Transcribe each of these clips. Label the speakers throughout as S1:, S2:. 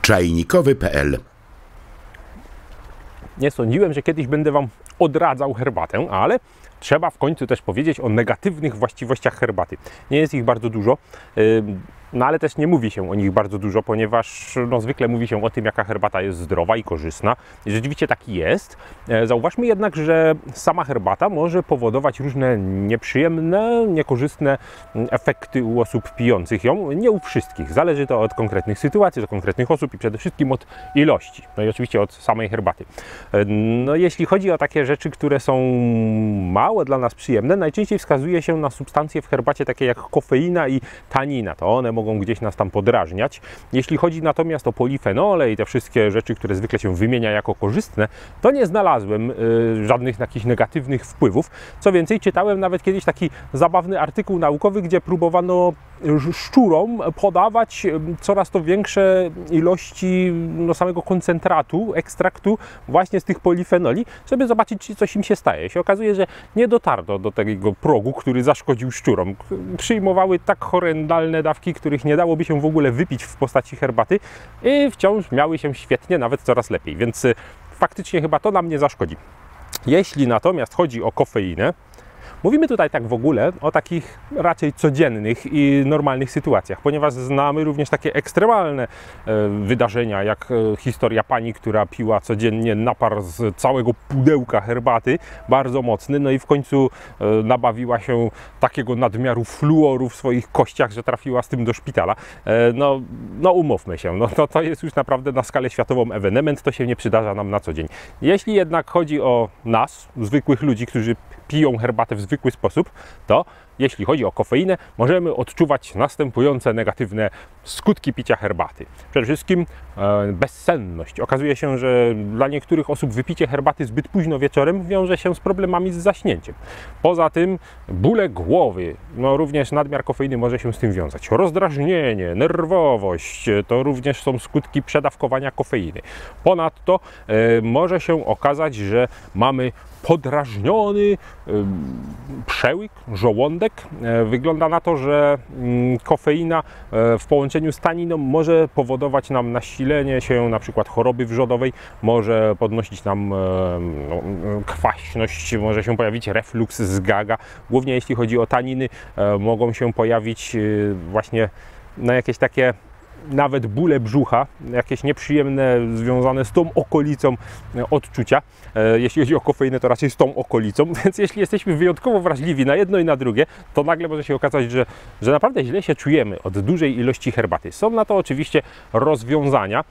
S1: czajnikowy.pl.
S2: Nie sądziłem, że kiedyś będę Wam odradzał herbatę, ale trzeba w końcu też powiedzieć o negatywnych właściwościach herbaty. Nie jest ich bardzo dużo, no ale też nie mówi się o nich bardzo dużo, ponieważ zwykle mówi się o tym, jaka herbata jest zdrowa i korzystna. I rzeczywiście tak jest. Zauważmy jednak, że sama herbata może powodować różne nieprzyjemne, niekorzystne efekty u osób pijących ją. Nie u wszystkich. Zależy to od konkretnych sytuacji, od konkretnych osób i przede wszystkim od ilości. No i oczywiście od samej herbaty. No jeśli chodzi o takie rzeczy, które są mało dla nas przyjemne, najczęściej wskazuje się na substancje w herbacie takie jak kofeina i tanina. To one mogą gdzieś nas tam podrażniać. Jeśli chodzi natomiast o polifenole i te wszystkie rzeczy, które zwykle się wymienia jako korzystne, to nie znalazłem żadnych jakichś negatywnych wpływów. Co więcej, czytałem nawet kiedyś taki zabawny artykuł naukowy, gdzie próbowano szczurom podawać coraz to większe ilości samego koncentratu, ekstraktu właśnie z tych polifenoli, żeby zobaczyć, co im się staje. Się okazuje, że nie dotarto do tego progu, który zaszkodził szczurom. Przyjmowały tak horrendalne dawki, których nie dałoby się w ogóle wypić w postaci herbaty i wciąż miały się świetnie, nawet coraz lepiej, więc faktycznie chyba to nam nie zaszkodzi. Jeśli natomiast chodzi o kofeinę, mówimy tutaj tak w ogóle o takich raczej codziennych i normalnych sytuacjach, ponieważ znamy również takie ekstremalne wydarzenia, jak historia pani, która piła codziennie napar z całego pudełka herbaty, bardzo mocny, no i w końcu nabawiła się takiego nadmiaru fluoru w swoich kościach, że trafiła z tym do szpitala. No umówmy się, to jest już naprawdę na skalę światową ewenement, to się nie przydarza nam na co dzień. Jeśli jednak chodzi o nas, zwykłych ludzi, którzy piją herbatę w zwykły sposób, to jeśli chodzi o kofeinę, możemy odczuwać następujące negatywne skutki picia herbaty. Przede wszystkim bezsenność. Okazuje się, że dla niektórych osób wypicie herbaty zbyt późno wieczorem wiąże się z problemami z zaśnięciem. Poza tym bóle głowy, również nadmiar kofeiny może się z tym wiązać. Rozdrażnienie, nerwowość, to również są skutki przedawkowania kofeiny. Ponadto może się okazać, że mamy podrażniony przełyk, żołądek. Wygląda na to, że kofeina w połączeniu z taniną może powodować nam nasilenie się na przykład choroby wrzodowej, może podnosić nam kwaśność, może się pojawić refluks, zgaga. Głównie jeśli chodzi o taniny, mogą się pojawić właśnie jakieś takie nawet bóle brzucha, jakieś nieprzyjemne związane z tą okolicą odczucia. Jeśli chodzi o kofeinę, to raczej z tą okolicą, więc jeśli jesteśmy wyjątkowo wrażliwi na jedno i na drugie, to nagle może się okazać, że naprawdę źle się czujemy od dużej ilości herbaty. Są na to oczywiście rozwiązania.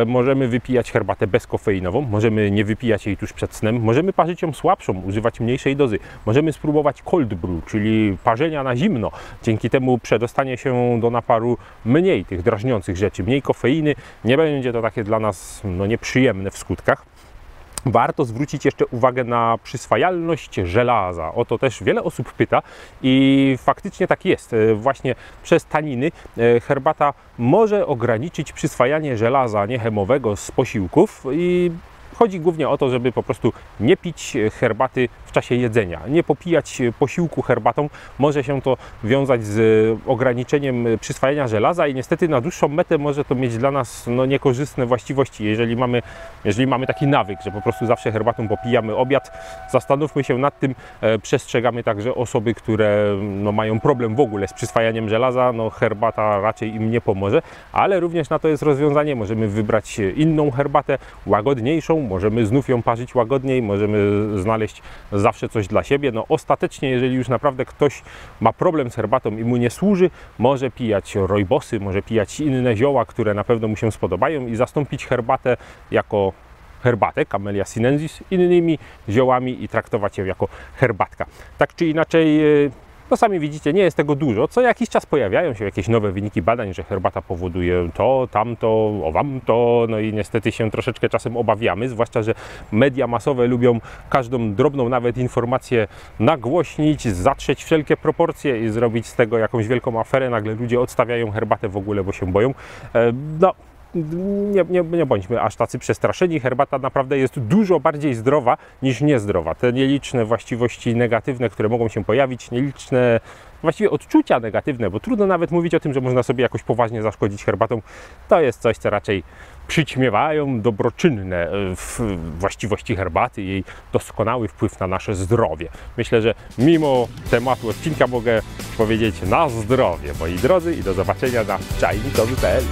S2: Możemy wypijać herbatę bezkofeinową, możemy nie wypijać jej tuż przed snem, możemy parzyć ją słabszą, używać mniejszej dozy. Możemy spróbować cold brew, czyli parzenia na zimno. Dzięki temu przedostanie się do naparu mniej tych drażniących rzeczy, mniej kofeiny, nie będzie to takie dla nas nieprzyjemne w skutkach. Warto zwrócić jeszcze uwagę na przyswajalność żelaza. O to też wiele osób pyta i faktycznie tak jest. Właśnie przez taniny herbata może ograniczyć przyswajanie żelaza niechemowego z posiłków i chodzi głównie o to, żeby po prostu nie pić herbaty w czasie jedzenia, nie popijać posiłku herbatą. Może się to wiązać z ograniczeniem przyswajania żelaza i niestety na dłuższą metę może to mieć dla nas niekorzystne właściwości. Jeżeli mamy taki nawyk, że po prostu zawsze herbatą popijamy obiad, zastanówmy się nad tym. Przestrzegamy także osoby, które mają problem w ogóle z przyswajaniem żelaza. Herbata raczej im nie pomoże, ale również na to jest rozwiązanie. Możemy wybrać inną herbatę, łagodniejszą, możemy znów ją parzyć łagodniej, możemy znaleźć zawsze coś dla siebie. Ostatecznie, jeżeli już naprawdę ktoś ma problem z herbatą i mu nie służy, może pijać rooibosy, może pijać inne zioła, które na pewno mu się spodobają i zastąpić herbatę jako herbatę, Camellia sinensis, innymi ziołami i traktować ją jako herbatka. Tak czy inaczej, sami widzicie, nie jest tego dużo. Co jakiś czas pojawiają się jakieś nowe wyniki badań, że herbata powoduje to, tamto, owamto, i niestety się troszeczkę czasem obawiamy, zwłaszcza, że media masowe lubią każdą drobną nawet informację nagłośnić, zatrzeć wszelkie proporcje i zrobić z tego jakąś wielką aferę. Nagle ludzie odstawiają herbatę w ogóle, bo się boją. Nie bądźmy aż tacy przestraszeni. Herbata naprawdę jest dużo bardziej zdrowa niż niezdrowa. Te nieliczne właściwości negatywne, które mogą się pojawić, nieliczne właściwie odczucia negatywne, bo trudno nawet mówić o tym, że można sobie jakoś poważnie zaszkodzić herbatą, to jest coś, co raczej przyćmiewają dobroczynne właściwości herbaty, jej doskonały wpływ na nasze zdrowie. Myślę, że mimo tematu odcinka mogę powiedzieć na zdrowie, moi drodzy, i do zobaczenia na czajnikowy.pl.